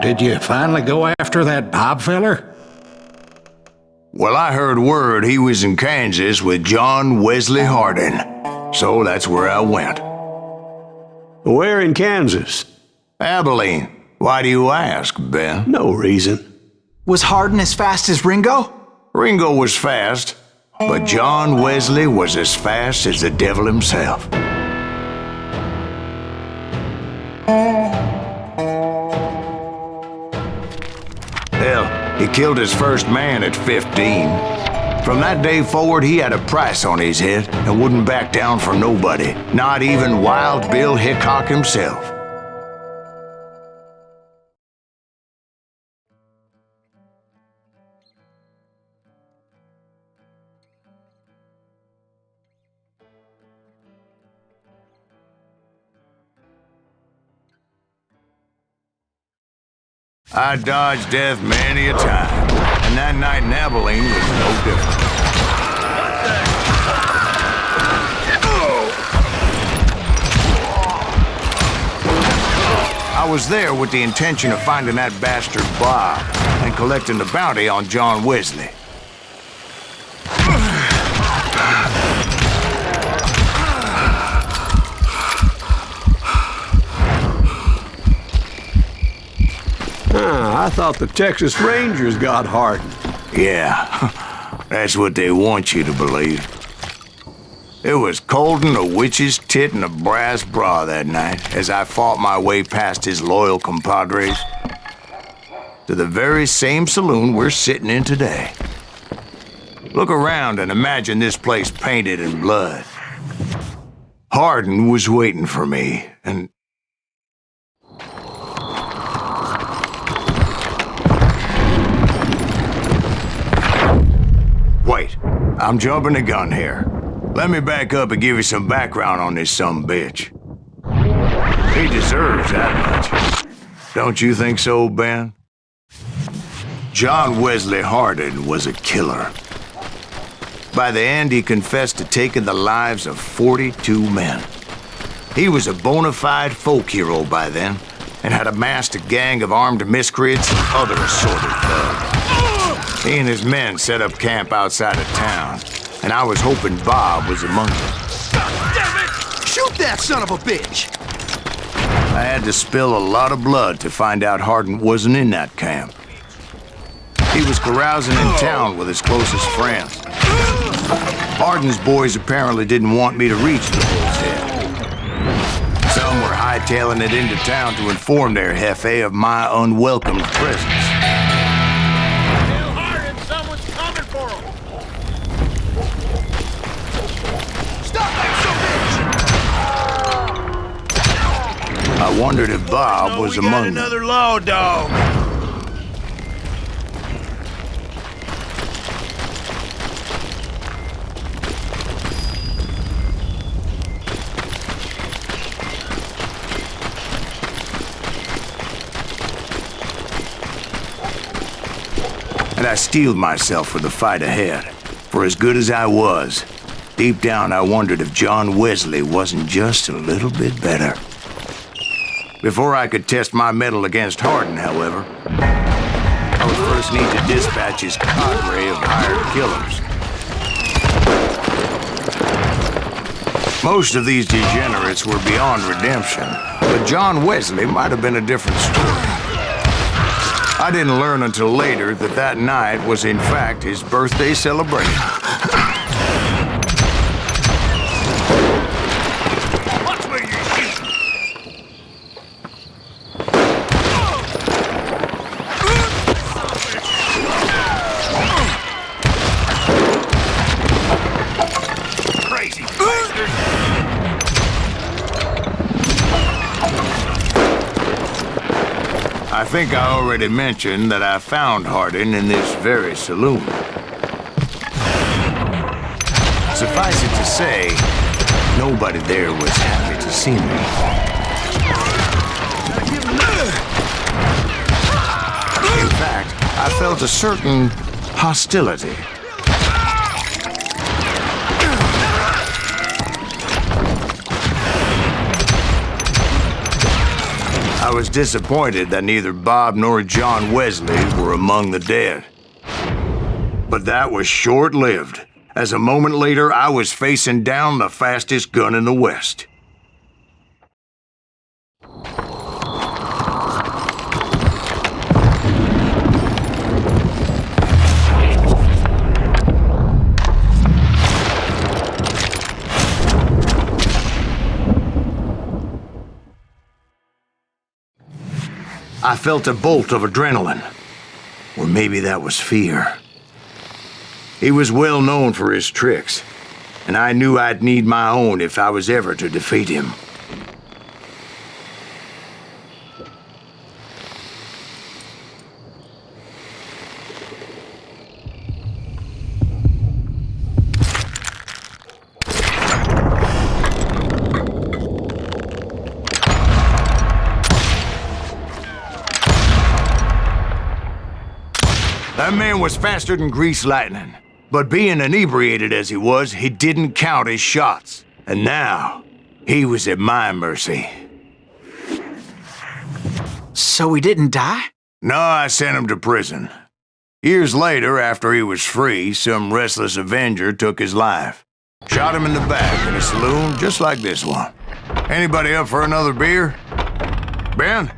did you finally go after that Bob feller? Well, I heard word he was in Kansas with John Wesley Hardin, so that's where I went. Where in Kansas? Abilene. Why do you ask, Ben? No reason. Was Hardin as fast as Ringo? Ringo was fast, but John Wesley was as fast as the devil himself. Hell, he killed his first man at 15. From that day forward, he had a price on his head and wouldn't back down for nobody, not even Wild Bill Hickok himself. I dodged death many a time, and that night in Abilene was no different. I was there with the intention of finding that bastard Bob and collecting the bounty on John Wesley. I thought the Texas Rangers got Hardin. Yeah, that's what they want you to believe. It was cold and a witch's tit and a brass bra that night as I fought my way past his loyal compadres to the very same saloon we're sitting in today. Look around and imagine this place painted in blood. Hardin was waiting for me, and wait, I'm jumping the gun here. Let me back up and give you some background on this sumbitch. He deserves that much. Don't you think so, Ben? John Wesley Hardin was a killer. By the end, he confessed to taking the lives of 42 men. He was a bona fide folk hero by then, and had amassed a gang of armed miscreants and other assorted thugs. He and his men set up camp outside of town, and I was hoping Bob was among them. God damn it! Shoot that son of a bitch! I had to spill a lot of blood to find out Hardin wasn't in that camp. He was carousing in town with his closest friends. Hardin's boys apparently didn't want me to reach the bull's head. Some were hightailing it into town to inform their jefe of my unwelcomed presence. Tell Hardin someone's coming for him! Stop that son of a bitch! I wondered if Bob was among them. Another law dog! And I steeled myself for the fight ahead. For as good as I was, deep down I wondered if John Wesley wasn't just a little bit better. Before I could test my mettle against Hardin, however, I would first need to dispatch his cadre of hired killers. Most of these degenerates were beyond redemption, but John Wesley might have been a different story. I didn't learn until later that that night was in fact his birthday celebration. Watch where you're shooting! Crazy bastard! I think I already mentioned that I found Hardin in this very saloon. Suffice it to say, nobody there was happy to see me. In fact, I felt a certain hostility. I I was disappointed that neither Bob nor John Wesley were among the dead. But that was short-lived, as a moment later I was facing down the fastest gun in the West. I felt a bolt of adrenaline, or maybe that was fear. He was well known for his tricks, and I knew I'd need my own if I was ever to defeat him. That man was faster than greased lightning. But being inebriated as he was, he didn't count his shots. And now, he was at my mercy. So he didn't die? No, I sent him to prison. Years later, after he was free, some restless avenger took his life. Shot him in the back in a saloon just like this one. Anybody up for another beer? Ben?